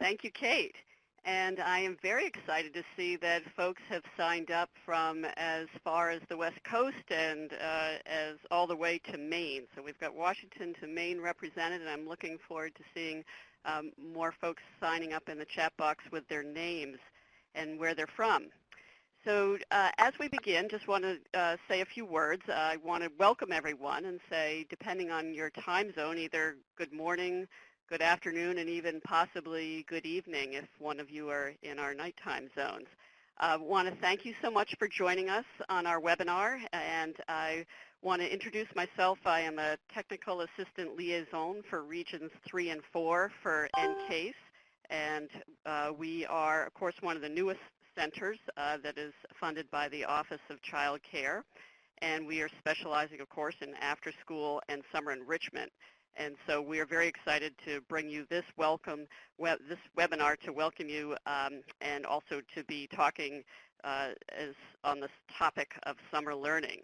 Thank you, Kate. And I am very excited to see that folks have signed up from as far as the West Coast and as all the way to Maine. So we've got Washington to Maine represented, and I'm looking forward to seeing more folks signing up in the chat box with their names and where they're from. So as we begin, just want to say a few words. I want to welcome everyone and say, depending on your time zone, either good morning, good afternoon, and even possibly good evening if one of you are in our nighttime zones. I want to thank you so much for joining us on our webinar, and I want to introduce myself. I am a Technical Assistant Liaison for Regions 3 and 4 for NCASE, and we are, of course, one of the newest centers that is funded by the Office of Child Care, and we are specializing, of course, in after-school and summer enrichment. And so we are very excited to bring you this this webinar to welcome you and also to be talking on this topic of summer learning.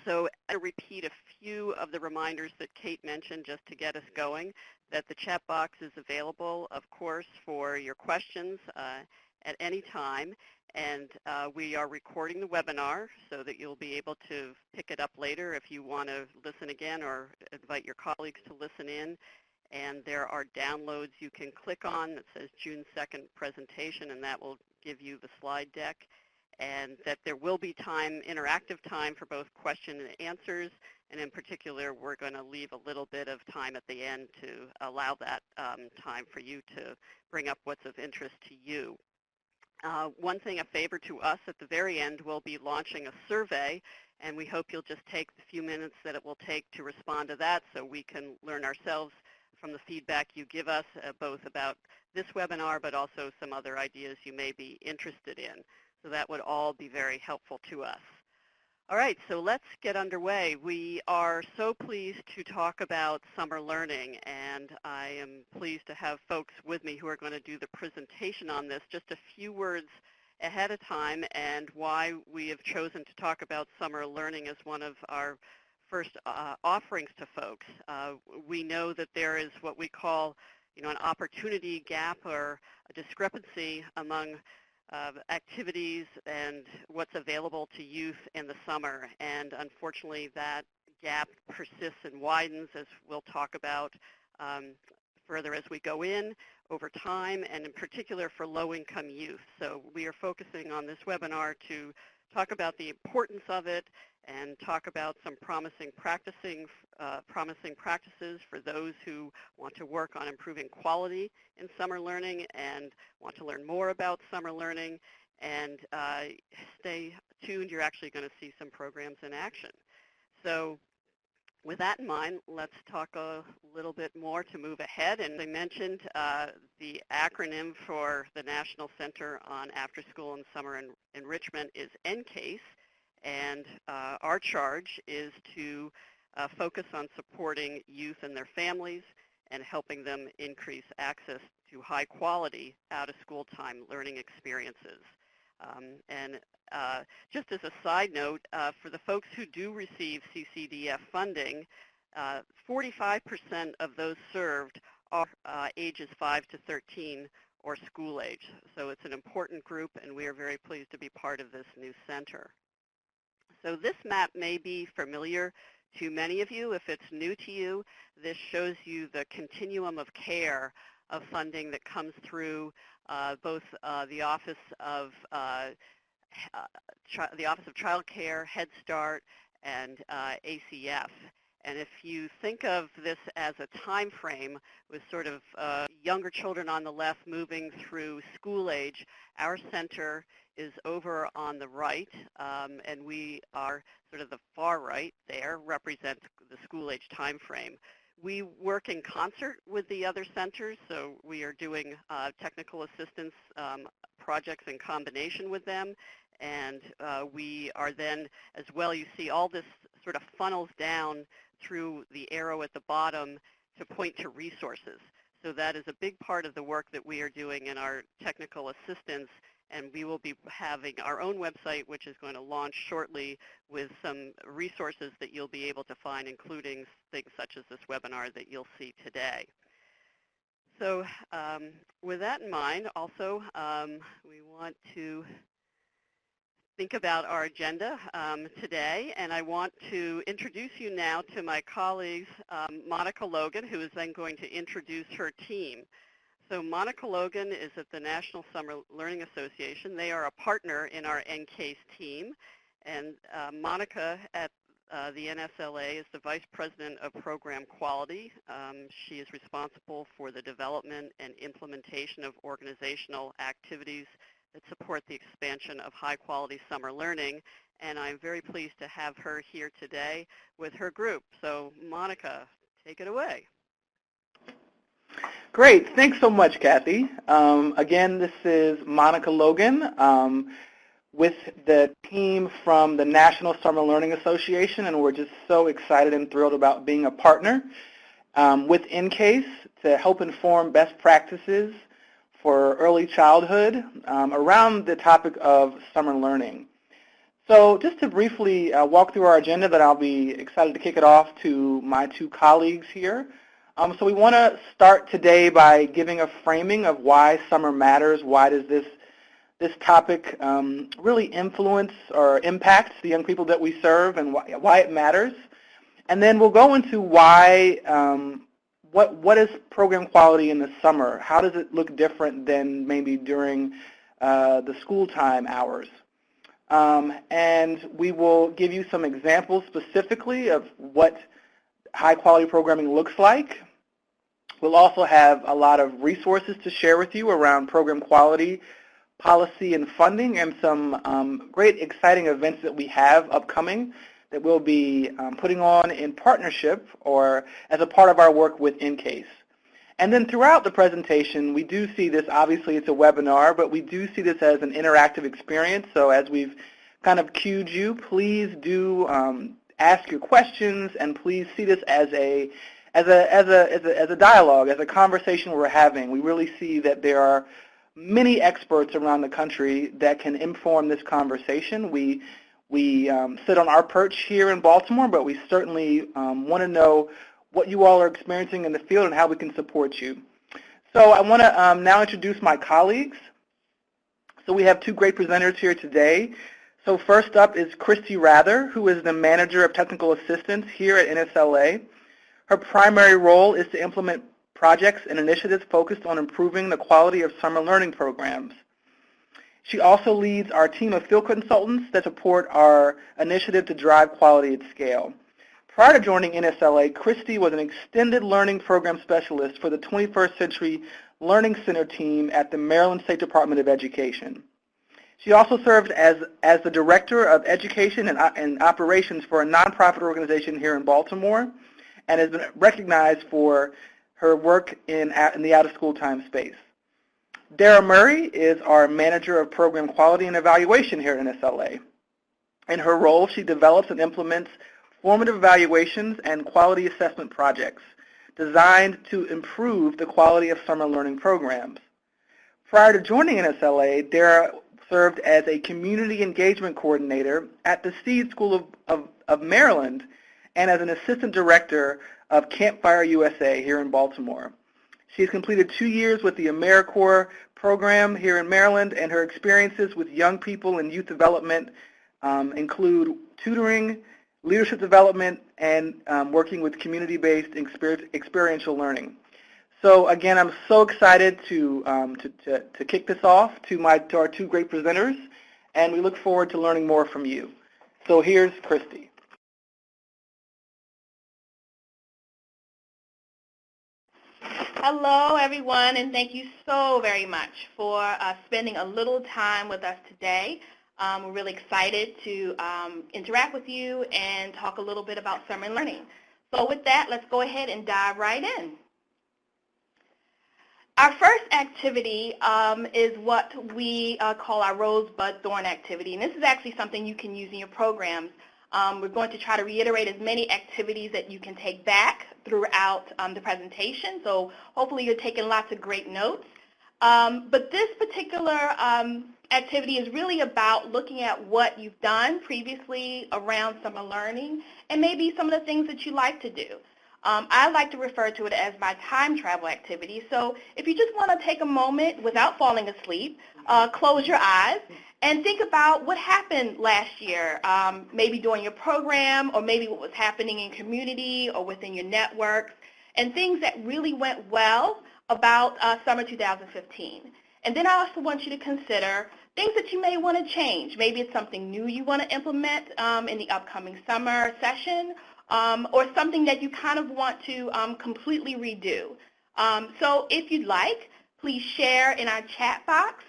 So I repeat a few of the reminders that Kate mentioned just to get us going, that the chat box is available, of course, for your questions at any time. And we are recording the webinar so that you'll be able to pick it up later if you want to listen again or invite your colleagues to listen in. And there are downloads you can click on that says June 2nd presentation, and that will give you the slide deck. And that there will be interactive time for both question and answers. And in particular, we're going to leave a little bit of time at the end to allow that time for you to bring up what's of interest to you. One thing, a favor to us at the very end, we'll be launching a survey, and we hope you'll just take the few minutes that it will take to respond to that so we can learn ourselves from the feedback you give us, both about this webinar but also some other ideas you may be interested in. So that would all be very helpful to us. All right, so let's get underway. We are so pleased to talk about summer learning, and I am pleased to have folks with me who are going to do the presentation on this. Just a few words ahead of time and why we have chosen to talk about summer learning as one of our first offerings to folks. We know that there is what we call, an opportunity gap or a discrepancy among activities and what's available to youth in the summer. And unfortunately, that gap persists and widens, as we'll talk about further as we go in over time, and in particular for low-income youth. So we are focusing on this webinar to talk about the importance of it and talk about some promising practices for those who want to work on improving quality in summer learning and want to learn more about summer learning. And stay tuned. You're actually going to see some programs in action. So with that in mind, let's talk a little bit more to move ahead. And I mentioned the acronym for the National Center on After-School and Summer Enrichment is NCASE. And our charge is to focus on supporting youth and their families and helping them increase access to high-quality out-of-school time learning experiences. Just as a side note, for the folks who do receive CCDF funding, 45% of those served are ages 5 to 13 or school age. So it's an important group, and we are very pleased to be part of this new center. So this map may be familiar to many of you. If it's new to you, this shows you the continuum of care of funding that comes through both the Office of Child Care, Head Start, and ACF. And if you think of this as a time frame with sort of younger children on the left moving through school age, our center is over on the right, and we are sort of the far right there, represents the school age time frame. We work in concert with the other centers, so we are doing technical assistance projects in combination with them, and we are then, as well, you see all this sort of funnels down through the arrow at the bottom to point to resources. So that is a big part of the work that we are doing in our technical assistance, and we will be having our own website, which is going to launch shortly with some resources that you'll be able to find, including things such as this webinar that you'll see today. So with that in mind, also, we want to think about our agenda today, and I want to introduce you now to my colleagues, Monica Logan, who is then going to introduce her team. So Monica Logan is at the National Summer Learning Association. They are a partner in our NCASE team, and Monica at the NSLA is the Vice President of Program Quality. She is responsible for the development and implementation of organizational activities that support the expansion of high-quality summer learning, and I'm very pleased to have her here today with her group. So Monica, take it away. Great. Thanks so much, Kathy. Again, this is Monica Logan with the team from the National Summer Learning Association, and we're just so excited and thrilled about being a partner with NCASE to help inform best practices for early childhood around the topic of summer learning. So just to briefly walk through our agenda, that I'll be excited to kick it off to my two colleagues here. So we want to start today by giving a framing of why summer matters. Why does this topic really influence or impact the young people that we serve, and why it matters. And then we'll go into why, what is program quality in the summer? How does it look different than maybe during the school time hours? And we will give you some examples specifically of what high-quality programming looks like. We'll also have a lot of resources to share with you around program quality, policy, and funding, and some great exciting events that we have upcoming that we'll be putting on in partnership or as a part of our work with NCASE. And then throughout the presentation, we do see this, obviously it's a webinar, but we do see this as an interactive experience. So as we've kind of cued you, please do ask your questions, and please see this as a dialogue, as a conversation we're having. We really see that there are many experts around the country that can inform this conversation. We sit on our perch here in Baltimore, but we certainly want to know what you all are experiencing in the field and how we can support you. So I want to now introduce my colleagues. So we have two great presenters here today. So first up is Christy Rather, who is the Manager of Technical Assistance here at NSLA. Her primary role is to implement projects and initiatives focused on improving the quality of summer learning programs. She also leads our team of field consultants that support our initiative to drive quality at scale. Prior to joining NSLA, Christy was an extended learning program specialist for the 21st Century Learning Center team at the Maryland State Department of Education. She also served as the Director of Education and Operations for a nonprofit organization here in Baltimore, and has been recognized for her work in the out-of-school time space. Dara Murray is our Manager of Program Quality and Evaluation here at NSLA. In her role, she develops and implements formative evaluations and quality assessment projects designed to improve the quality of summer learning programs. Prior to joining NSLA, Dara served as a Community Engagement Coordinator at the Seed School of Maryland and as an Assistant Director of Campfire USA here in Baltimore. She's completed 2 years with the AmeriCorps program here in Maryland, and her experiences with young people and youth development include tutoring, leadership development, and working with community-based experiential learning. So again, I'm so excited to kick this off to our two great presenters, and we look forward to learning more from you. So here's Christy. Hello, everyone, and thank you so very much for spending a little time with us today. We're really excited to interact with you and talk a little bit about summer learning. So with that, let's go ahead and dive right in. Our first activity is what we call our Rosebud Thorn activity, and this is actually something you can use in your programs. We're going to try to reiterate as many activities that you can take back throughout the presentation, so hopefully you're taking lots of great notes. But this particular activity is really about looking at what you've done previously around summer learning and maybe some of the things that you like to do. I like to refer to it as my time travel activity. So if you just want to take a moment without falling asleep, close your eyes and think about what happened last year, maybe during your program or maybe what was happening in community or within your networks, and things that really went well about summer 2015. And then I also want you to consider things that you may want to change. Maybe it's something new you want to implement in the upcoming summer session, or something that you kind of want to completely redo. So if you'd like, please share in our chat box.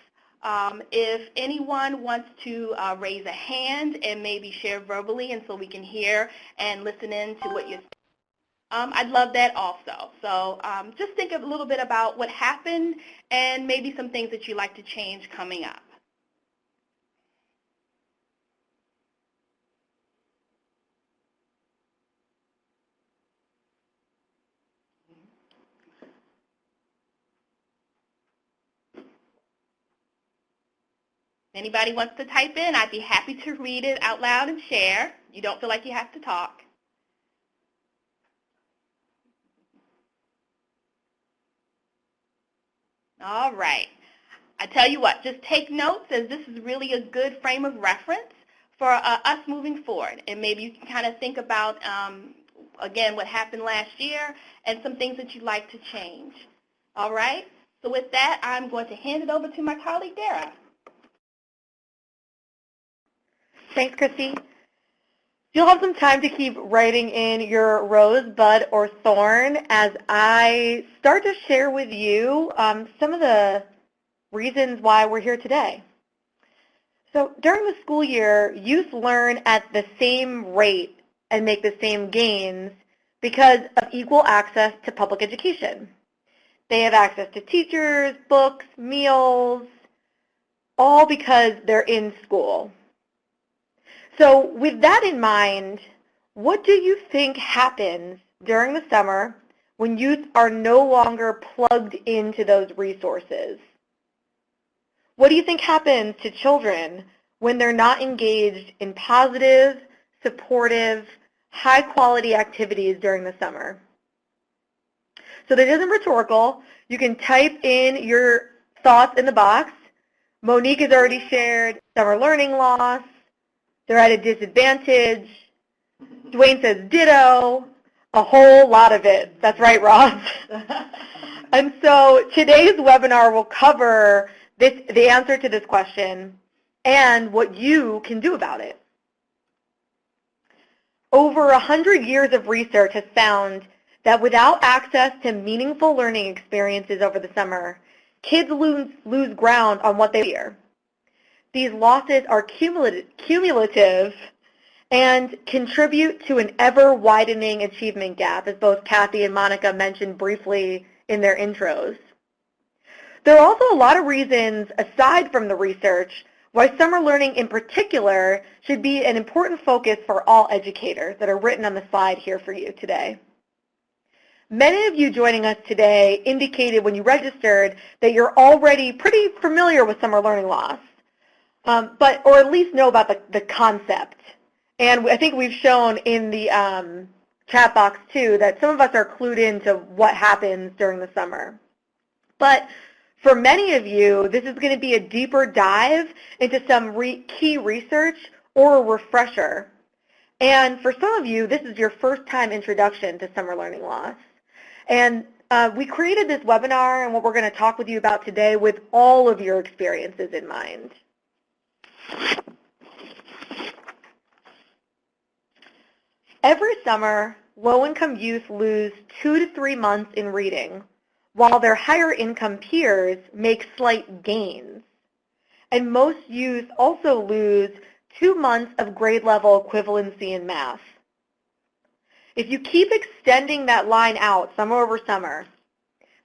If anyone wants to raise a hand and maybe share verbally and so we can hear and listen in to what you're saying, I'd love that also. So just think a little bit about what happened and maybe some things that you'd like to change coming up. Anybody wants to type in, I'd be happy to read it out loud and share. You don't feel like you have to talk. All right. I tell you what, just take notes, as this is really a good frame of reference for us moving forward. And maybe you can kind of think about, again, what happened last year and some things that you'd like to change. All right? So with that, I'm going to hand it over to my colleague, Dara. Thanks, Christy. You'll have some time to keep writing in your rose, bud, or thorn as I start to share with you some of the reasons why we're here today. So during the school year, youth learn at the same rate and make the same gains because of equal access to public education. They have access to teachers, books, meals, all because they're in school. So with that in mind, what do you think happens during the summer when youth are no longer plugged into those resources? What do you think happens to children when they're not engaged in positive, supportive, high-quality activities during the summer? So that isn't rhetorical. You can type in your thoughts in the box. Monique has already shared summer learning loss. They're at a disadvantage. Dwayne says ditto, a whole lot of it. That's right, Ross. And so today's webinar will cover the answer to this question and what you can do about it. Over 100 years of research has found that without access to meaningful learning experiences over the summer, kids lose ground on what they hear. These losses are cumulative and contribute to an ever-widening achievement gap, as both Kathy and Monica mentioned briefly in their intros. There are also a lot of reasons, aside from the research, why summer learning in particular should be an important focus for all educators that are written on the slide here for you today. Many of you joining us today indicated when you registered that you're already pretty familiar with summer learning loss. Or at least know about the concept. And I think we've shown in the chat box, too, that some of us are clued into what happens during the summer. But for many of you, this is going to be a deeper dive into some key research or a refresher. And for some of you, this is your first time introduction to summer learning loss. And we created this webinar and what we're going to talk with you about today with all of your experiences in mind. Every summer, low-income youth lose 2 to 3 months in reading, while their higher-income peers make slight gains. And most youth also lose 2 months of grade-level equivalency in math. If you keep extending that line out summer over summer,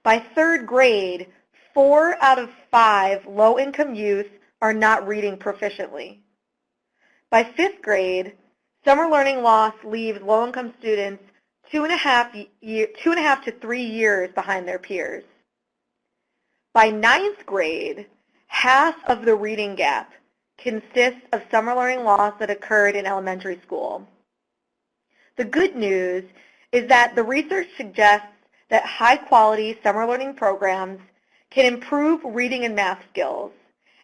by 3rd grade, 4 out of 5 low-income youth are not reading proficiently. By 5th grade, summer learning loss leaves low-income students 2.5 to 3 years behind their peers. By 9th grade, half of the reading gap consists of summer learning loss that occurred in elementary school. The good news is that the research suggests that high-quality summer learning programs can improve reading and math skills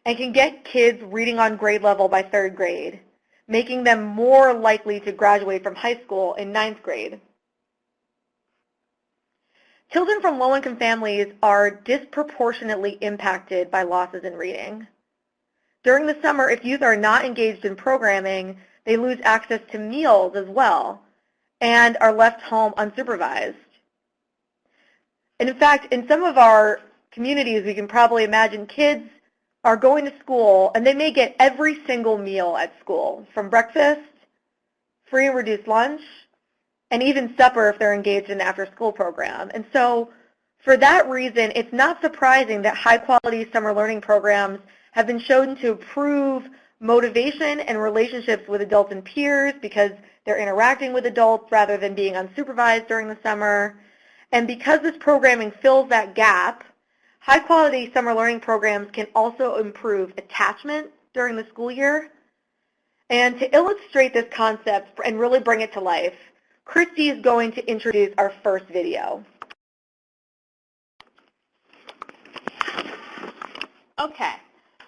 and can get kids reading on grade level by 3rd grade, making them more likely to graduate from high school in 9th grade. Children from low-income families are disproportionately impacted by losses in reading. During the summer, if youth are not engaged in programming, they lose access to meals as well and are left home unsupervised. And in fact, in some of our communities, we can probably imagine kids are going to school and they may get every single meal at school, from breakfast, free and reduced lunch, and even supper if they're engaged in an after-school program. And so for that reason, it's not surprising that high-quality summer learning programs have been shown to improve motivation and relationships with adults and peers because they're interacting with adults rather than being unsupervised during the summer. And because this programming fills that gap, high-quality summer learning programs can also improve attachment during the school year. And to illustrate this concept and really bring it to life, Christy is going to introduce our first video. Okay,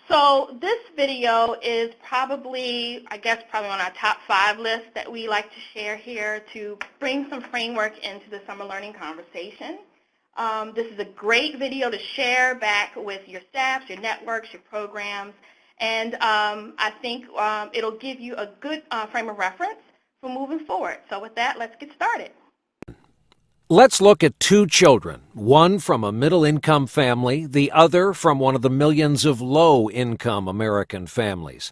so this video is probably on our top 5 list that we like to share here to bring some framework into the summer learning conversation. This is a great video to share back with your staffs, your networks, your programs, and I think it'll give you a good frame of reference for moving forward. So with that, let's get started. Let's look at 2 children, one from a middle-income family, the other from one of the millions of low-income American families.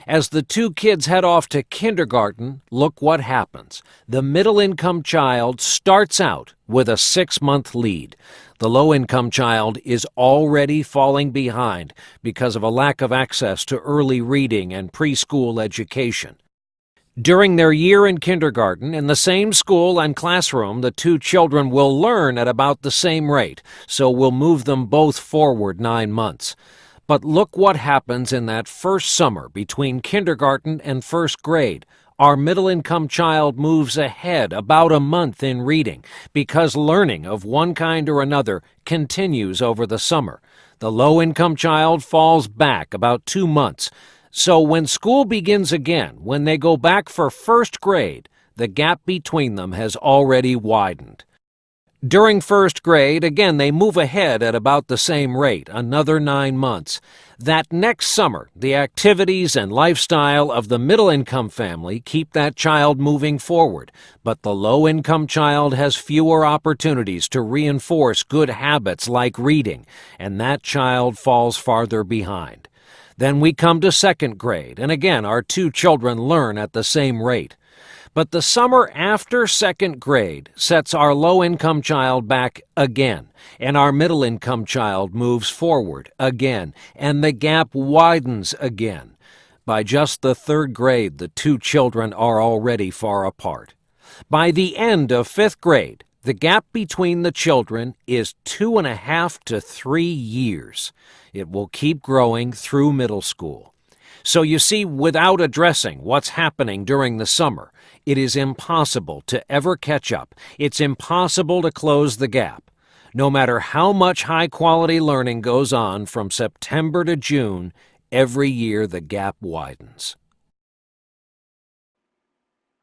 As the 2 kids head off to kindergarten, look what happens. The middle-income child starts out with a 6-month lead. The low-income child is already falling behind because of a lack of access to early reading and preschool education. During their year in kindergarten, in the same school and classroom, the 2 children will learn at about the same rate, so we'll move them both forward 9 months. But look what happens in that first summer between kindergarten and 1st grade. Our middle-income child moves ahead about a month in reading because learning of one kind or another continues over the summer. The low-income child falls back about 2 months. So when school begins again, when they go back for 1st grade, the gap between them has already widened. During 1st grade, again, they move ahead at about the same rate, another 9 months. That next summer, the activities and lifestyle of the middle-income family keep that child moving forward, but the low-income child has fewer opportunities to reinforce good habits like reading, and that child falls farther behind. Then we come to 2nd grade, and again, our 2 children learn at the same rate. But the summer after 2nd grade sets our low-income child back again, and our middle-income child moves forward again, and the gap widens again. By just the 3rd grade, the 2 children are already far apart. By the end of 5th grade, the gap between the children is 2.5 to 3 years. It will keep growing through middle school. So you see, without addressing what's happening during the summer, it is impossible to ever catch up. It's impossible to close the gap. No matter how much high-quality learning goes on from September to June, every year the gap widens.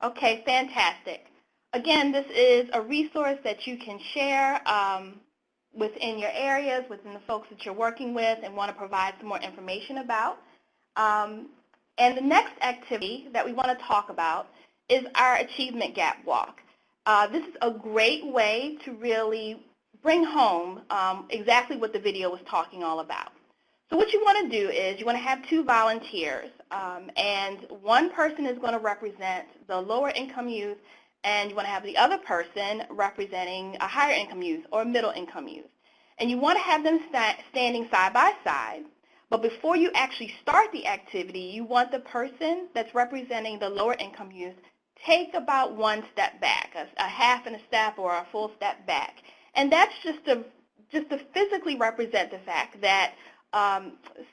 Okay, fantastic. Again, this is a resource that you can share within your areas, within the folks that you're working with and want to provide some more information about. And the next activity that we want to talk about is our Achievement Gap Walk. This is a great way to really bring home exactly what the video was talking all about. So what you want to do is you want to have 2 volunteers, and one person is going to represent the lower income youth, and you want to have the other person representing a higher income youth or middle income youth. And you want to have them standing side by side, but before you actually start the activity, you want the person that's representing the lower income youth take about 1 step back, a half and a step or a full step back. And that's just to physically represent the fact that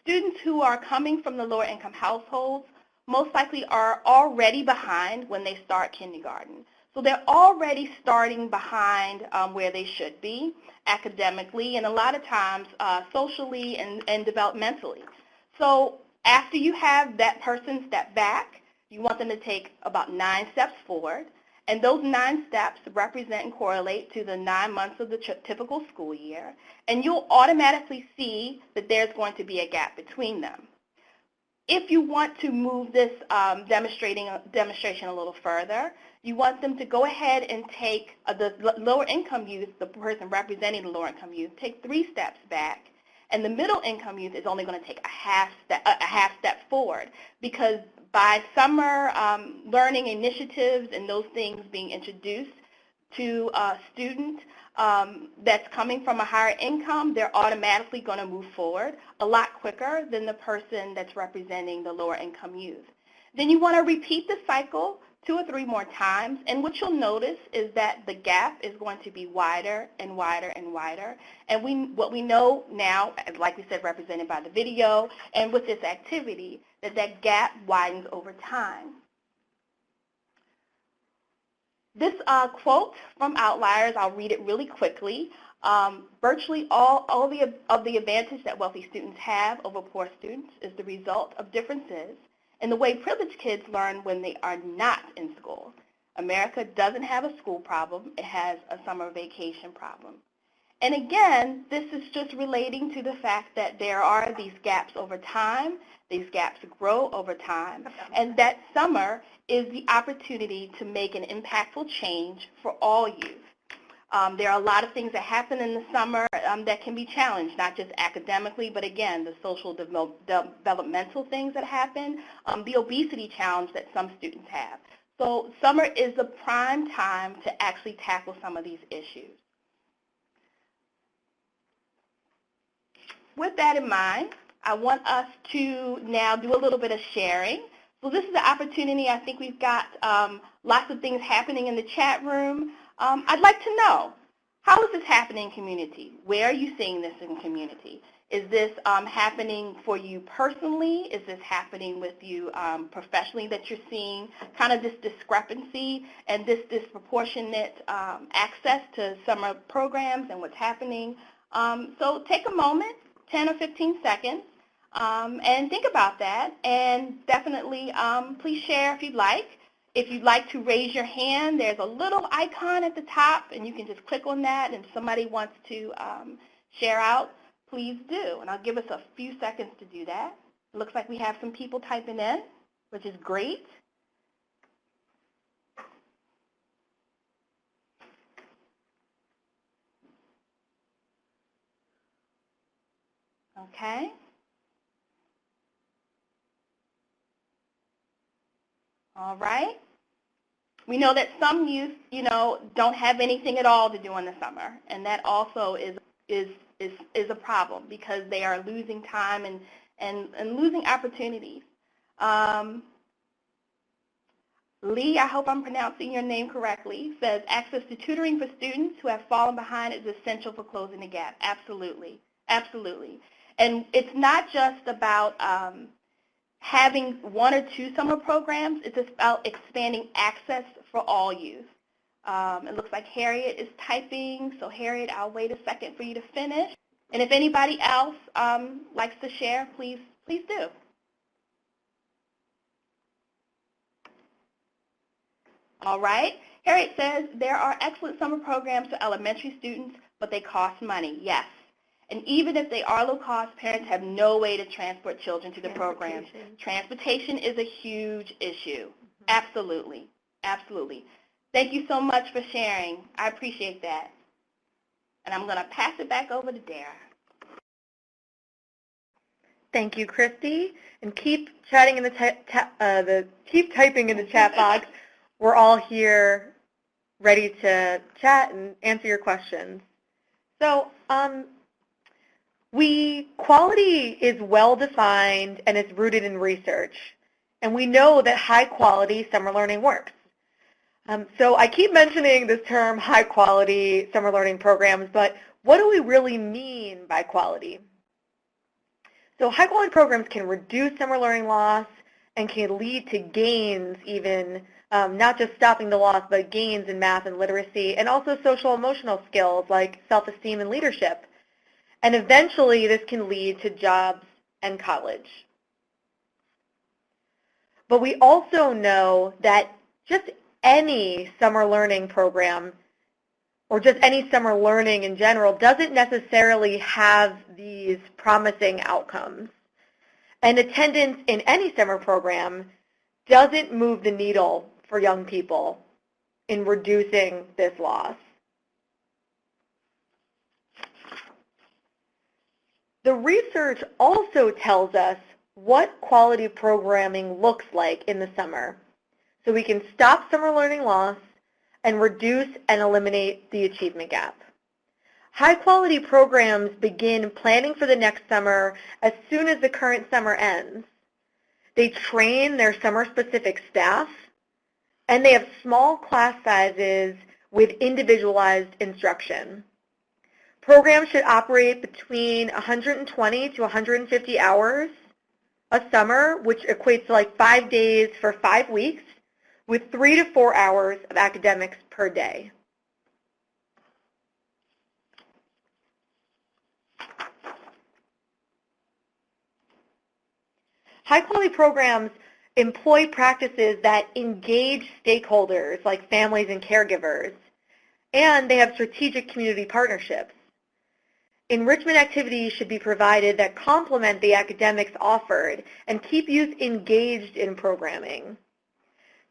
students who are coming from the lower income households most likely are already behind when they start kindergarten. So they're already starting behind where they should be academically and a lot of times socially and developmentally. So after you have that person step back, you want them to take about 9 steps forward. And those 9 steps represent and correlate to the 9 months of the typical school year. And you'll automatically see that there's going to be a gap between them. If you want to move this demonstration a little further, you want them to go ahead and take the lower income youth, the person representing the lower income youth, take 3 steps back. And the middle income youth is only going to take a half step forward, because by summer learning initiatives and those things being introduced to a student that's coming from a higher income, they're automatically going to move forward a lot quicker than the person that's representing the lower income youth. Then you want to repeat the cycle 2 or 3 more times, and what you'll notice is that the gap is going to be wider and wider and wider. And what we know now, like we said, represented by the video and with this activity, that gap widens over time. This quote from Outliers, I'll read it really quickly. Virtually all of the advantage that wealthy students have over poor students is the result of differences in the way privileged kids learn when they are not in school. America doesn't have a school problem, it has a summer vacation problem. And again, this is just relating to the fact that there are these gaps over time, these gaps grow over time, and that summer is the opportunity to make an impactful change for all youth. There are a lot of things that happen in the summer that can be challenged, not just academically, but again, the social developmental things that happen, the obesity challenge that some students have. So summer is the prime time to actually tackle some of these issues. With that in mind, I want us to now do a little bit of sharing. So this is the opportunity. I think we've got lots of things happening in the chat room. I'd like to know, how is this happening in community? Where are you seeing this in community? Is this happening for you personally? Is this happening with you professionally, that you're seeing kind of this discrepancy and this disproportionate access to summer programs and what's happening? So take a moment, 10 or 15 seconds, and think about that. And definitely please share if you'd like. If you'd like to raise your hand, there's a little icon at the top, and you can just click on that, and if somebody wants to share out, please do. And I'll give us a few seconds to do that. It looks like we have some people typing in, which is great. Okay. All right. We know that some youth, don't have anything at all to do in the summer, and that also is a problem because they are losing time and losing opportunities. Lee, I hope I'm pronouncing your name correctly, says access to tutoring for students who have fallen behind is essential for closing the gap. Absolutely, absolutely. And it's not just about having 1 or 2 summer programs. It's about expanding access for all youth. It looks like Harriet is typing. So Harriet, I'll wait a second for you to finish. And if anybody else likes to share, please do. All right. Harriet says, there are excellent summer programs for elementary students, but they cost money. Yes. And even if they are low cost, parents have no way to transport children to the programs. Transportation is a huge issue. Absolutely. Absolutely. Thank you so much for sharing. I appreciate that. And I'm going to pass it back over to Dara. Thank you, Christy. And keep chatting in keep typing in the chat box. We're all here ready to chat and answer your questions. So, quality is well defined and it's rooted in research. And we know that high quality summer learning works. So I keep mentioning this term high quality summer learning programs, but what do we really mean by quality? So high quality programs can reduce summer learning loss and can lead to gains even, not just stopping the loss, but gains in math and literacy, and also social emotional skills like self-esteem and leadership. And eventually this can lead to jobs and college. But we also know that just any summer learning program, or just any summer learning in general, doesn't necessarily have these promising outcomes. And attendance in any summer program doesn't move the needle for young people in reducing this loss. The research also tells us what quality programming looks like in the summer, so we can stop summer learning loss and reduce and eliminate the achievement gap. High-quality programs begin planning for the next summer as soon as the current summer ends. They train their summer-specific staff, and they have small class sizes with individualized instruction. Programs should operate between 120 to 150 hours a summer, which equates to like 5 days for 5 weeks, with 3 to 4 hours of academics per day. High-quality programs employ practices that engage stakeholders like families and caregivers, and they have strategic community partnerships. Enrichment activities should be provided that complement the academics offered and keep youth engaged in programming.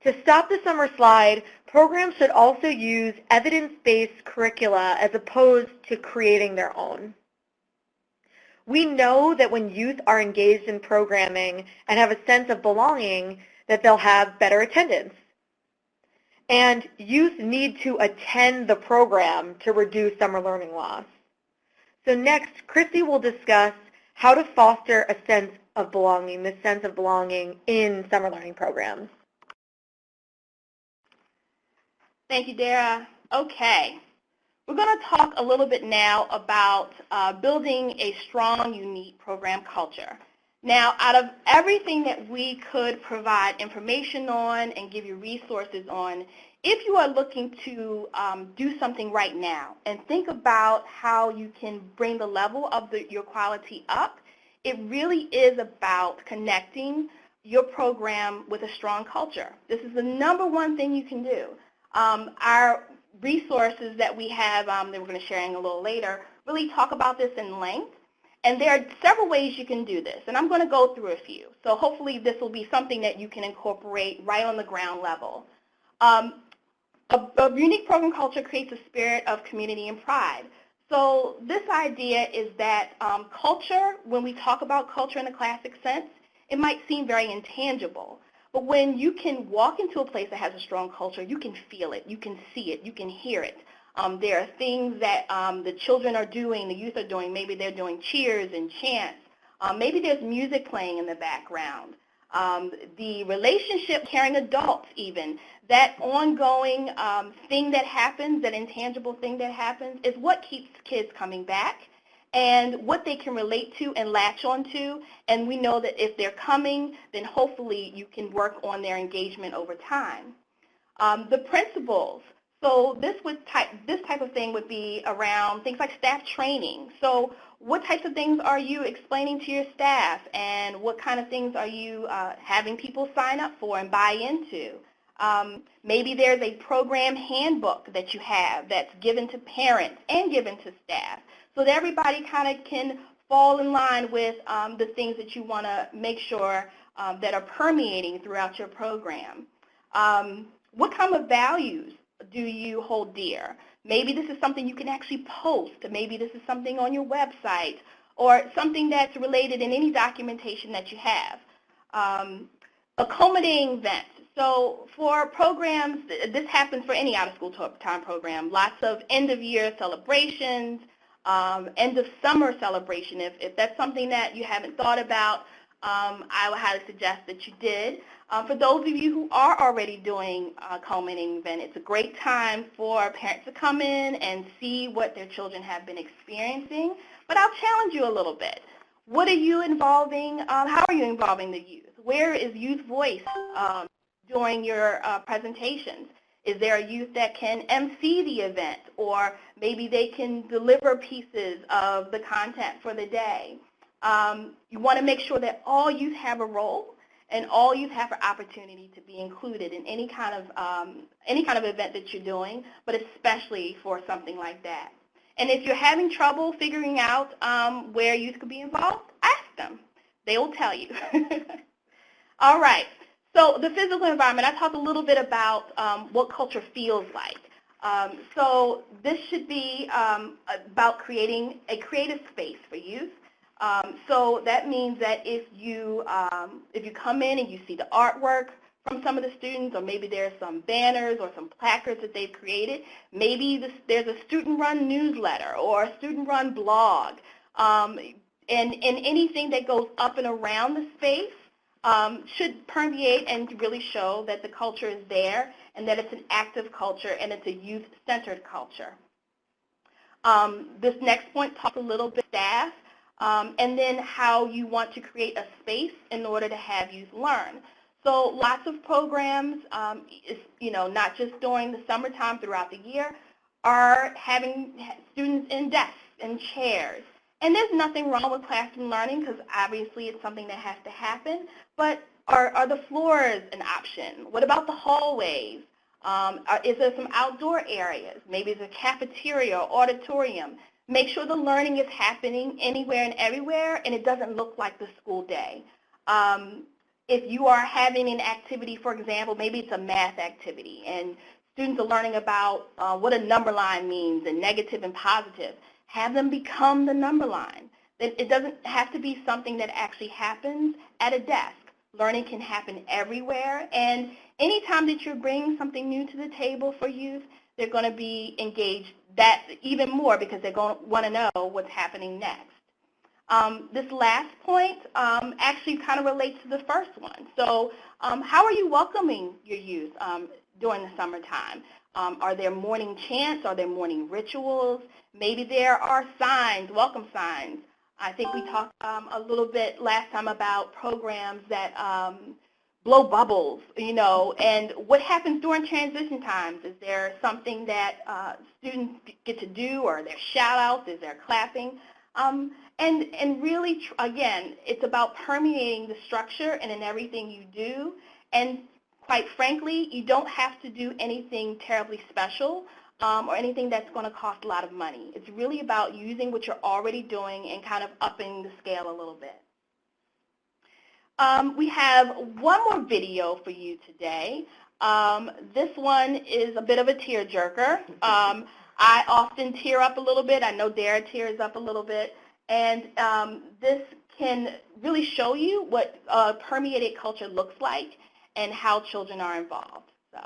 To stop the summer slide, programs should also use evidence-based curricula as opposed to creating their own. We know that when youth are engaged in programming and have a sense of belonging, that they'll have better attendance. And youth need to attend the program to reduce summer learning loss. So next, Christy will discuss how to foster a sense of belonging, this sense of belonging in summer learning programs. Thank you, Dara. Okay. We're going to talk a little bit now about building a strong, unique program culture. Now, out of everything that we could provide information on and give you resources on, if you are looking to do something right now and think about how you can bring the level of your quality up, it really is about connecting your program with a strong culture. This is the number one thing you can do. Our resources that we have that we're going to share in a little later really talk about this in length. And there are several ways you can do this, and I'm going to go through a few. So hopefully this will be something that you can incorporate right on the ground level. A unique program culture creates a spirit of community and pride. So this idea is that culture, when we talk about culture in a classic sense, it might seem very intangible. But when you can walk into a place that has a strong culture, you can feel it, you can see it, you can hear it. There are things that the children are doing, the youth are doing. Maybe they're doing cheers and chants. Maybe there's music playing in the background. The relationship, caring adults even, that ongoing thing that happens, that intangible thing that happens, is what keeps kids coming back and what they can relate to and latch onto. And we know that if they're coming, then hopefully you can work on their engagement over time. The principles. So this type of thing would be around things like staff training. So what types of things are you explaining to your staff, and what kind of things are you having people sign up for and buy into? Maybe there's a program handbook that you have that's given to parents and given to staff, so that everybody kind of can fall in line with the things that you want to make sure that are permeating throughout your program. What kind of values do you hold dear? Maybe this is something you can actually post. Maybe this is something on your website or something that's related in any documentation that you have. Accommodating events. So for programs, this happens for any out-of-school time program, lots of end-of-year celebrations, end-of-summer celebration. If that's something that you haven't thought about, I would highly suggest that you did. For those of you who are already doing a culminating event, it's a great time for parents to come in and see what their children have been experiencing. But I'll challenge you a little bit. What are you involving? How are you involving the youth? where is youth voice during your presentations? Is there a youth that can MC the event, or maybe they can deliver pieces of the content for the day? You want to make sure that all youth have a role and all youth have an opportunity to be included in any kind of event that you're doing, but especially for something like that. And if you're having trouble figuring out where youth could be involved, ask them. They will tell you. All right. So the physical environment, I talked a little bit about what culture feels like. So this should be about creating a creative space for youth. So that means that if you come in and you see the artwork from some of the students, or maybe there's some banners or some placards that they've created, maybe there's a student-run newsletter or a student-run blog, and anything that goes up and around the space should permeate and really show that the culture is there and that it's an active culture and it's a youth-centered culture. This next point talks a little bit staff and then how you want to create a space in order to have youth learn. So lots of programs, not just during the summertime, throughout the year, are having students in desks and chairs. And there's nothing wrong with classroom learning because obviously it's something that has to happen, but are the floors an option? What about the hallways? Is there some outdoor areas? Maybe it's a cafeteria or auditorium. Make sure the learning is happening anywhere and everywhere and it doesn't look like the school day. If you are having an activity, for example, maybe it's a math activity and students are learning about what a number line means and negative and positive, have them become the number line. It doesn't have to be something that actually happens at a desk. Learning can happen everywhere, and anytime that you're bringing something new to the table for youth, they're going to be engaged that even more because they're going to want to know what's happening next. This last point actually kind of relates to the first one. So how are you welcoming your youth during the summertime? Are there morning chants? Are there morning rituals? Maybe there are signs, welcome signs. I think we talked a little bit last time about programs that blow bubbles, and what happens during transition times? Is there something that students get to do, or are there shout-outs? Is there clapping? And really, again, it's about permeating the structure and in everything you do. And quite frankly, you don't have to do anything terribly special or anything that's going to cost a lot of money. It's really about using what you're already doing and kind of upping the scale a little bit. We have one more video for you today. This one is a bit of a tearjerker. I often tear up a little bit. I know Dara tears up a little bit. And this can really show you what permeated culture looks like and how children are involved. So.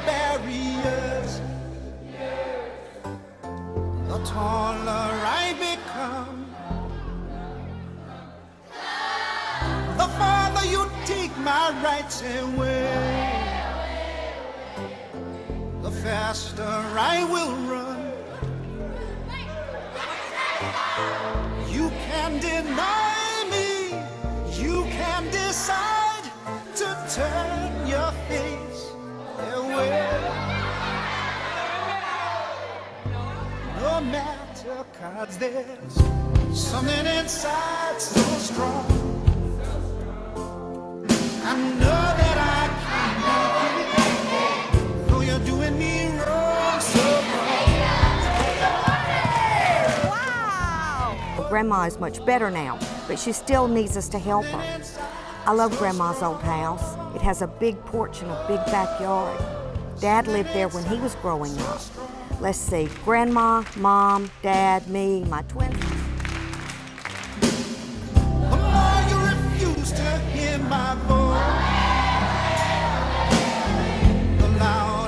Barriers, the taller I become, the farther you take my rights away, the faster I will run. You can deny me, you can decide to turn your face away. No matter, 'cause there's something inside so strong. I know that I can make it, though you're doing me wrong so wrong. Wow! Grandma is much better now, but she still needs us to help her. I love Grandma's old house. It has a big porch and a big backyard. Dad lived there when he was growing up. Let's see, Grandma, Mom, Dad, me, my twins. The more you refuse to hear my voice, the louder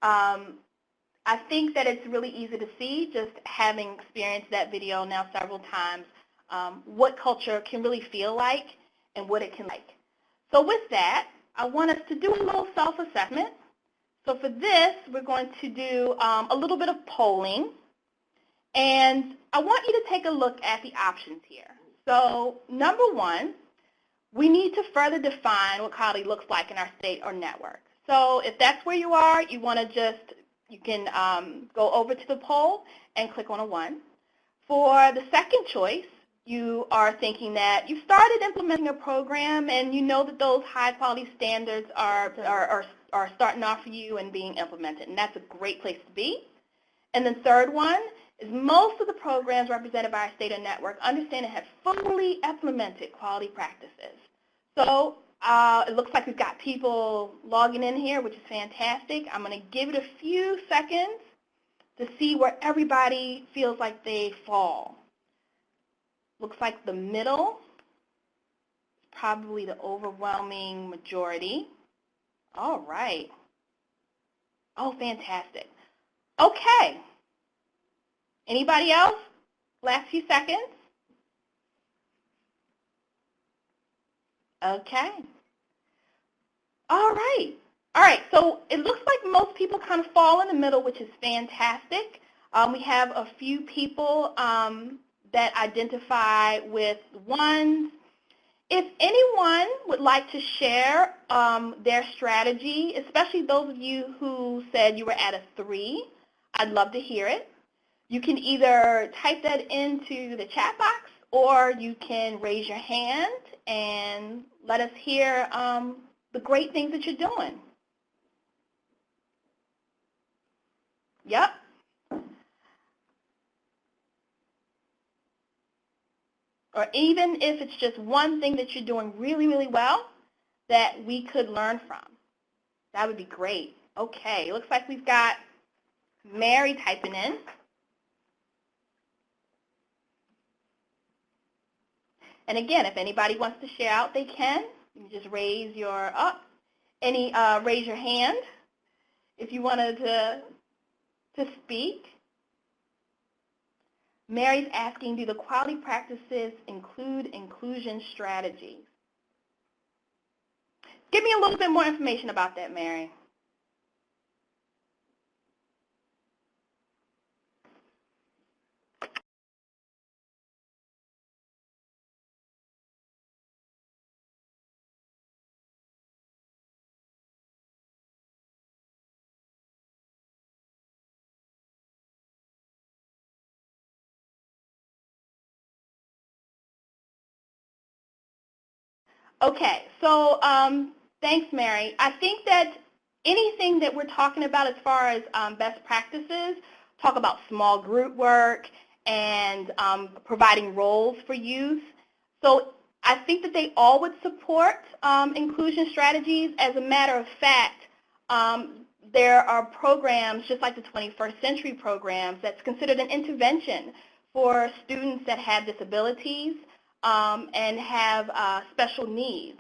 I think that it's really easy to see, just having experienced that video now several times, what culture can really feel like and what it can like. So with that, I want us to do a little self-assessment. So for this, we're going to do a little bit of polling. And I want you to take a look at the options here. So number one, we need to further define what quality looks like in our state or network. So if that's where you are, you want to you can go over to the poll and click on a 1. For the second choice, you are thinking that you started implementing a program and you know that those high quality standards are starting off for you and being implemented, and that's a great place to be. And the third one is most of the programs represented by our state or network understand and have fully implemented quality practices. So it looks like we've got people logging in here, which is fantastic. I'm going to give it a few seconds to see where everybody feels like they fall. Looks like the middle is probably the overwhelming majority. All right. Oh, fantastic. Okay. Anybody else? Last few seconds. Okay. All right. All right, so it looks like most people kind of fall in the middle, which is fantastic. We have a few people that identify with 1s. If anyone would like to share their strategy, especially those of you who said you were at a 3, I'd love to hear it. You can either type that into the chat box or you can raise your hand and let us hear the great things that you're doing. Yep. Or even if it's just one thing that you're doing really, really well that we could learn from. That would be great. Okay, looks like we've got Mary typing in. And again, if anybody wants to share out, they can. You just raise your raise your hand if you wanted to speak. Mary's asking, do the quality practices include inclusion strategies? Give me a little bit more information about that, Mary. Okay, so thanks, Mary. I think that anything that we're talking about as far as best practices, talk about small group work and providing roles for youth. So I think that they all would support inclusion strategies. As a matter of fact, there are programs, just like the 21st Century programs, that's considered an intervention for students that have disabilities and have special needs.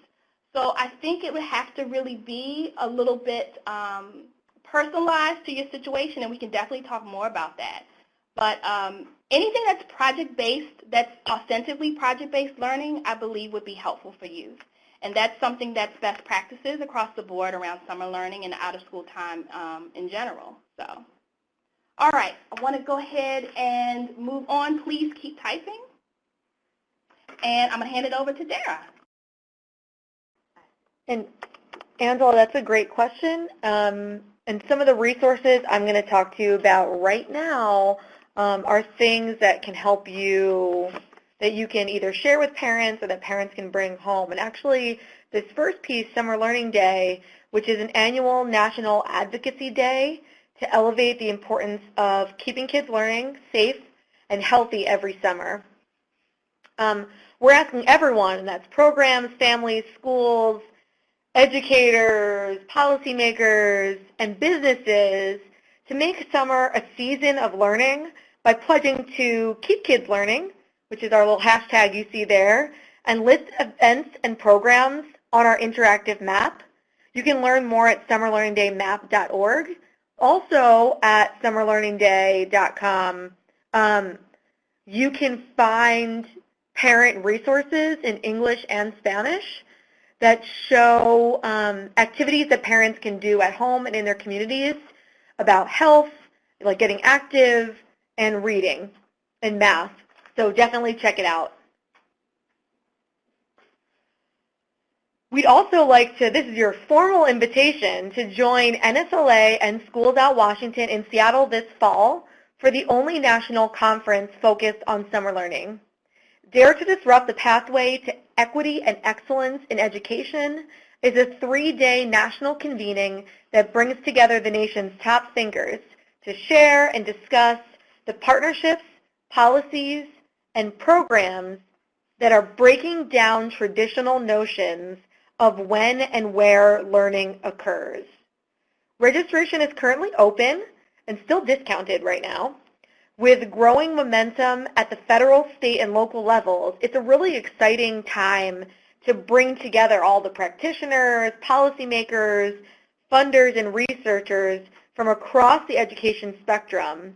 So I think it would have to really be a little bit personalized to your situation, and we can definitely talk more about that. But anything that's project-based, that's ostensibly project-based learning, I believe would be helpful for youth. And that's something that's best practices across the board around summer learning and out-of-school time in general. So, all right, I want to go ahead and move on. Please keep typing. And I'm going to hand it over to Dara. And Angela, that's a great question. And some of the resources I'm going to talk to you about right now are things that can help you, that you can either share with parents or that parents can bring home. And actually, this first piece, Summer Learning Day, which is an annual National Advocacy Day to elevate the importance of keeping kids learning safe and healthy every summer. We're asking everyone, and that's programs, families, schools, educators, policymakers, and businesses to make summer a season of learning by pledging to keep kids learning, which is our little hashtag you see there, and list events and programs on our interactive map. You can learn more at summerlearningdaymap.org, Also at summerlearningday.com, you can find parent resources in English and Spanish that show activities that parents can do at home and in their communities about health, like getting active, and reading and math. So definitely check it out. We'd also like to, this is your formal invitation to join NSLA and Schools Out Washington in Seattle this fall for the only national conference focused on summer learning. Dare to Disrupt the Pathway to Equity and Excellence in Education is a 3-day national convening that brings together the nation's top thinkers to share and discuss the partnerships, policies, and programs that are breaking down traditional notions of when and where learning occurs. Registration is currently open and still discounted right now. With growing momentum at the federal, state, and local levels, it's a really exciting time to bring together all the practitioners, policymakers, funders, and researchers from across the education spectrum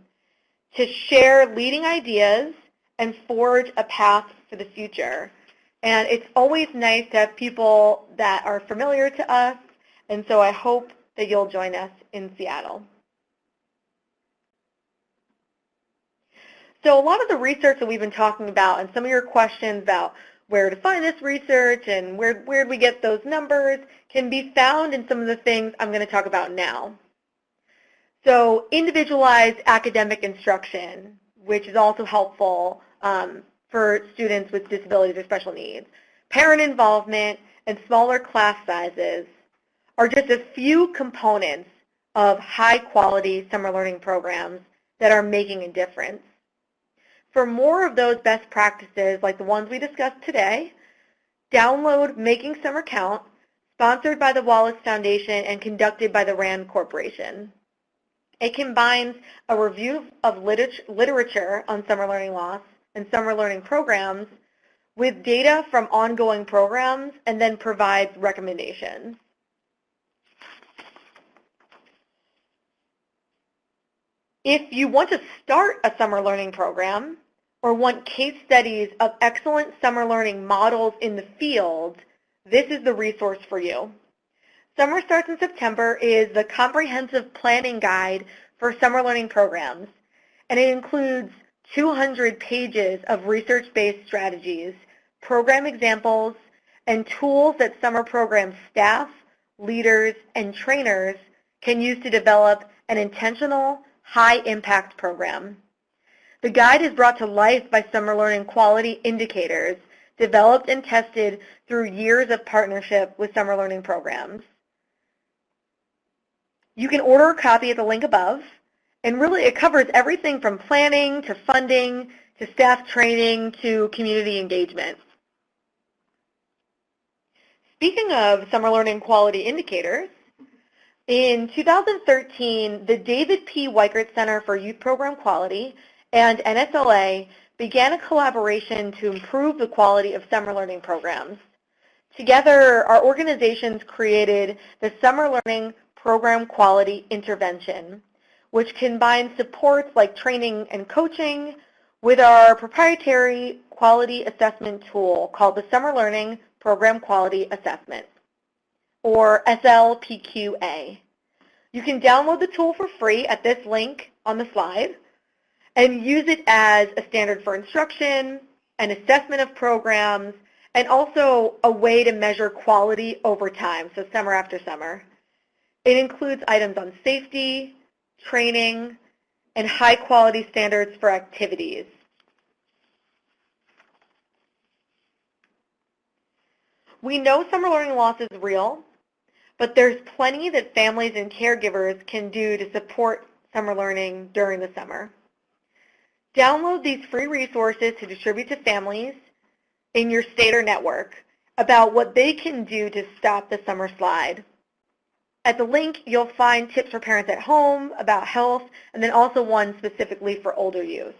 to share leading ideas and forge a path for the future. And it's always nice to have people that are familiar to us, and so I hope that you'll join us in Seattle. So a lot of the research that we've been talking about and some of your questions about where to find this research and where do we get those numbers can be found in some of the things I'm going to talk about now. So individualized academic instruction, which is also helpful for students with disabilities or special needs. Parent involvement and smaller class sizes are just a few components of high-quality summer learning programs that are making a difference. For more of those best practices, like the ones we discussed today, download Making Summer Count, sponsored by the Wallace Foundation and conducted by the RAND Corporation. It combines a review of literature on summer learning loss and summer learning programs with data from ongoing programs and then provides recommendations. If you want to start a summer learning program or want case studies of excellent summer learning models in the field, this is the resource for you. Summer Starts in September is the comprehensive planning guide for summer learning programs, and it includes 200 pages of research-based strategies, program examples, and tools that summer program staff, leaders, and trainers can use to develop an intentional, high-impact program. The guide is brought to life by summer learning quality indicators developed and tested through years of partnership with summer learning programs. You can order a copy at the link above, and really it covers everything from planning to funding to staff training to community engagement. Speaking of summer learning quality indicators, in 2013, the David P. Weichert Center for Youth Program Quality and NSLA began a collaboration to improve the quality of summer learning programs. Together, our organizations created the Summer Learning Program Quality Intervention, which combines supports like training and coaching with our proprietary quality assessment tool called the Summer Learning Program Quality Assessment, or SLPQA. You can download the tool for free at this link on the slide and use it as a standard for instruction, an assessment of programs, and also a way to measure quality over time, so summer after summer. It includes items on safety, training, and high-quality standards for activities. We know summer learning loss is real, but there's plenty that families and caregivers can do to support summer learning during the summer. Download these free resources to distribute to families in your state or network about what they can do to stop the summer slide. At the link, you'll find tips for parents at home about health, and then also one specifically for older youth.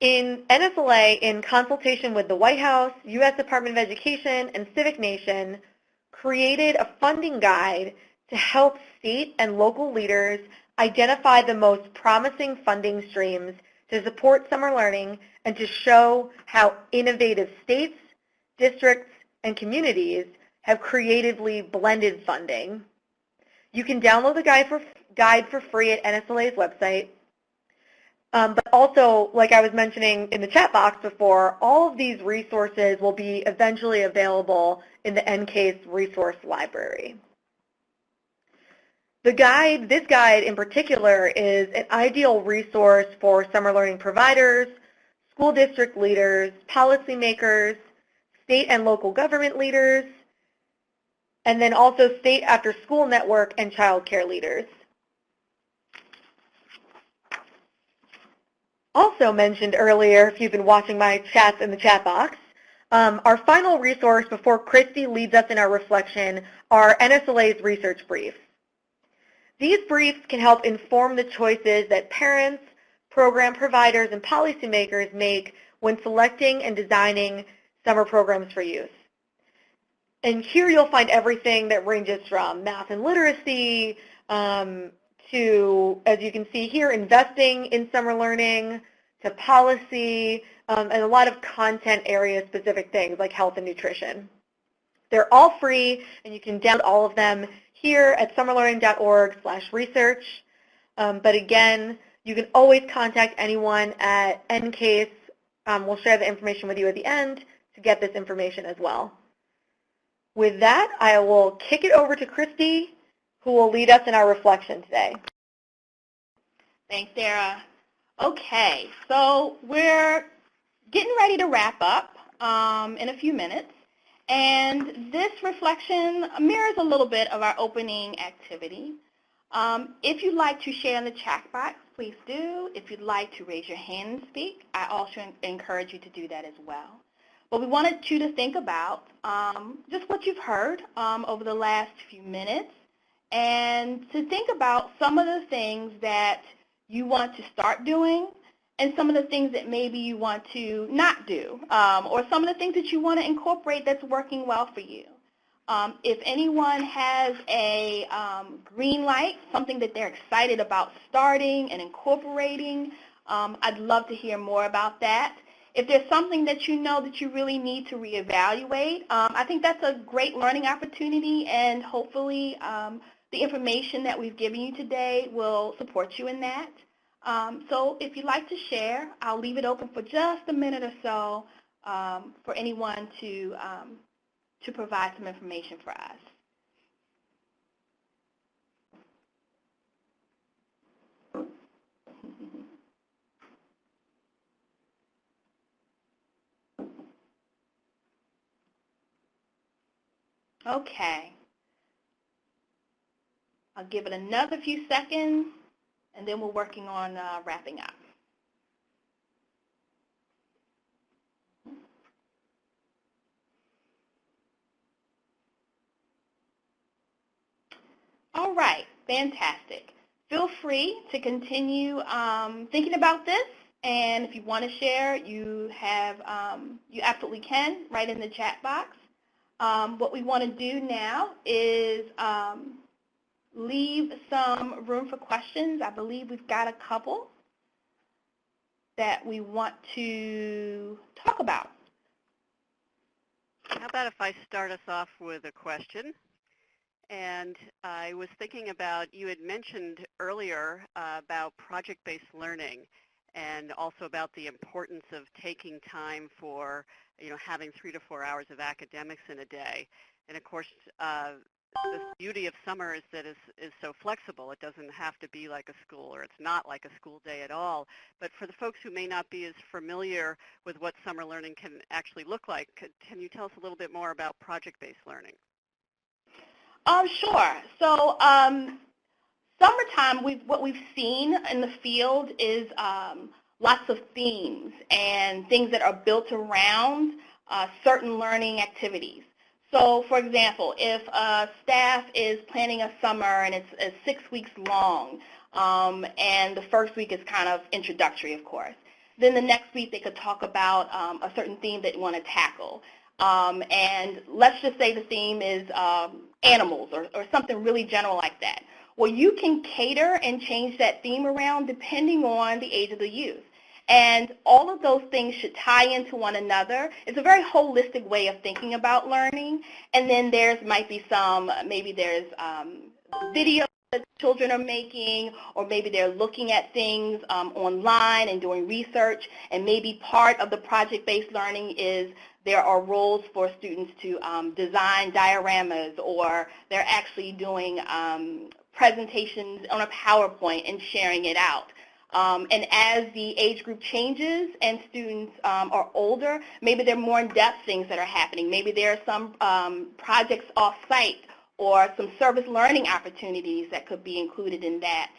In NSLA, in consultation with the White House, U.S. Department of Education, and Civic Nation, created a funding guide to help state and local leaders identify the most promising funding streams to support summer learning and to show how innovative states, districts, and communities have creatively blended funding. You can download the guide for free at NSLA's website. But also, like I was mentioning in the chat box before, all of these resources will be eventually available in the NCASE resource library. This guide in particular is an ideal resource for summer learning providers, school district leaders, policymakers, state and local government leaders, and then also state after-school network and child care leaders. Also mentioned earlier, if you've been watching my chats in the chat box, our final resource before Christy leads us in our reflection are NSLA's research briefs. These briefs can help inform the choices that parents, program providers, and policymakers make when selecting and designing summer programs for youth. And here you'll find everything that ranges from math and literacy to, as you can see here, investing in summer learning, to policy, and a lot of content area-specific things like health and nutrition. They're all free, and you can download all of them here at summerlearning.org/research. But again, you can always contact anyone at NCASE. We'll share the information with you at the end to get this information as well. With that, I will kick it over to Christy, who will lead us in our reflection today. Thanks, Sarah. Okay, so we're getting ready to wrap up in a few minutes. And this reflection mirrors a little bit of our opening activity. If you'd like to share in the chat box, please do. If you'd like to raise your hand and speak, I also encourage you to do that as well. But we wanted you to think about just what you've heard over the last few minutes and to think about some of the things that you want to start doing and some of the things that maybe you want to not do, or some of the things that you want to incorporate that's working well for you. If anyone has a green light, something that they're excited about starting and incorporating, I'd love to hear more about that. If there's something that you know that you really need to reevaluate, I think that's a great learning opportunity, and hopefully the information that we've given you today will support you in that. So if you'd like to share, I'll leave it open for just a minute or so for anyone to provide some information for us. Okay. I'll give it another few seconds, and then we're working on wrapping up. All right, fantastic. Feel free to continue thinking about this, and if you want to share, you absolutely can right in the chat box. What we want to do now is leave some room for questions. I believe we've got a couple that we want to talk about. How about if I start us off with a question? And I was thinking about, you had mentioned earlier about project-based learning and also about the importance of taking time for, having 3 to 4 hours of academics in a day. And of course, the beauty of summer is that is so flexible. It doesn't have to be like a school, or it's not like a school day at all. But for the folks who may not be as familiar with what summer learning can actually look like, can you tell us a little bit more about project-based learning? Sure. So summertime, what we've seen in the field is lots of themes and things that are built around certain learning activities. So, for example, if staff is planning a summer and it's 6 weeks long, and the first week is kind of introductory, of course, then the next week they could talk about a certain theme that you want to tackle. and let's just say the theme is animals or something really general like that. Well, you can cater and change that theme around depending on the age of the youth. And all of those things should tie into one another. It's a very holistic way of thinking about learning. And then might be maybe there's videos that children are making, or maybe they're looking at things online and doing research. And maybe part of the project-based learning is there are roles for students to design dioramas, or they're actually doing presentations on a PowerPoint and sharing it out. And as the age group changes and students are older, maybe there are more in-depth things that are happening. Maybe there are some projects off-site or some service learning opportunities that could be included in that.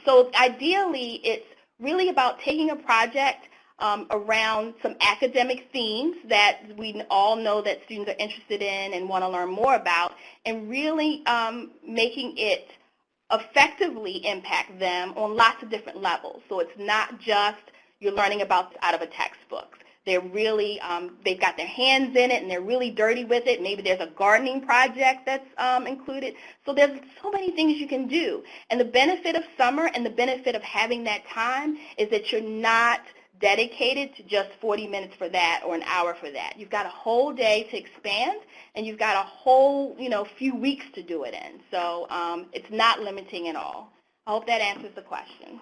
So ideally, it's really about taking a project around some academic themes that we all know that students are interested in and want to learn more about, and really making it effectively impact them on lots of different levels. So it's not just you're learning about out of a textbook. They're really, they've got their hands in it and they're really dirty with it. Maybe there's a gardening project that's included. So there's so many things you can do. And the benefit of summer and the benefit of having that time is that you're not dedicated to just 40 minutes for that or an hour for that. You've got a whole day to expand, and you've got a whole, few weeks to do it in. So it's not limiting at all. I hope that answers the question.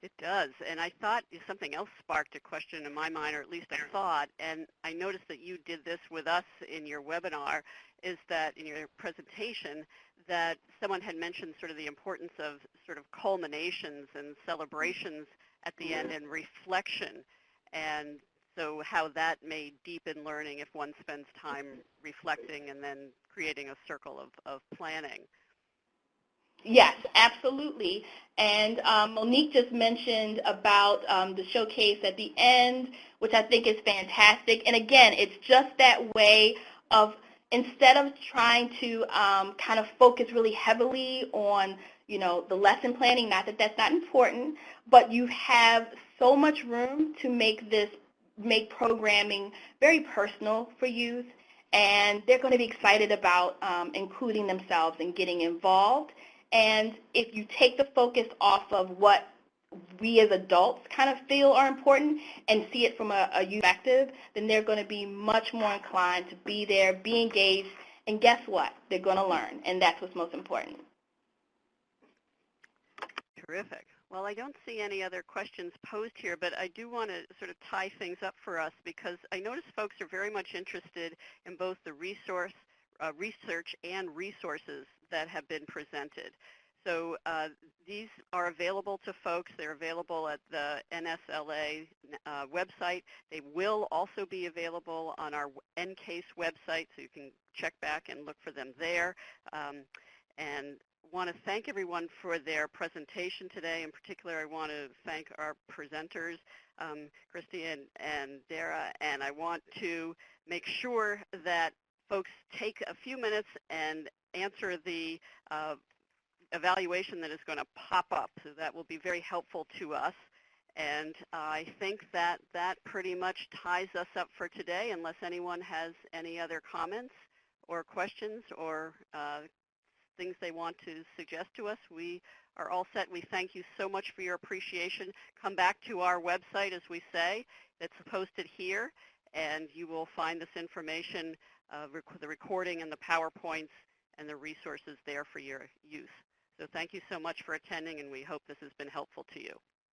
It does, and I thought something else sparked a question in my mind, or at least a thought, and I noticed that you did this with us in your webinar, is that in your presentation, that someone had mentioned sort of the importance of sort of culminations and celebrations at the end and reflection, and so how that may deepen learning if one spends time reflecting and then creating a circle of planning. Yes, absolutely. And Monique just mentioned about the showcase at the end, which I think is fantastic. And again, it's just that way of, instead of trying to kind of focus really heavily on the lesson planning, not that that's not important, but you have so much room to make programming very personal for youth, and they're going to be excited about including themselves and getting involved. And if you take the focus off of what we as adults kind of feel are important and see it from a youth perspective, then they're going to be much more inclined to be there, be engaged, and guess what? They're going to learn, and that's what's most important. Terrific. Well, I don't see any other questions posed here, but I do want to sort of tie things up for us, because I notice folks are very much interested in both the research and resources that have been presented. So these are available to folks. They're available at the NSLA website. They will also be available on our NCASE website, so you can check back and look for them there. And want to thank everyone for their presentation today. In particular, I want to thank our presenters, Christy and Dara, and I want to make sure that folks take a few minutes and answer the evaluation that is going to pop up. So that will be very helpful to us. And I think that pretty much ties us up for today, unless anyone has any other comments or questions or things they want to suggest to us. We are all set. We thank you so much for your appreciation. Come back to our website, as we say. It's posted here, and you will find this information, the recording and the PowerPoints and the resources there for your use. So thank you so much for attending, and we hope this has been helpful to you.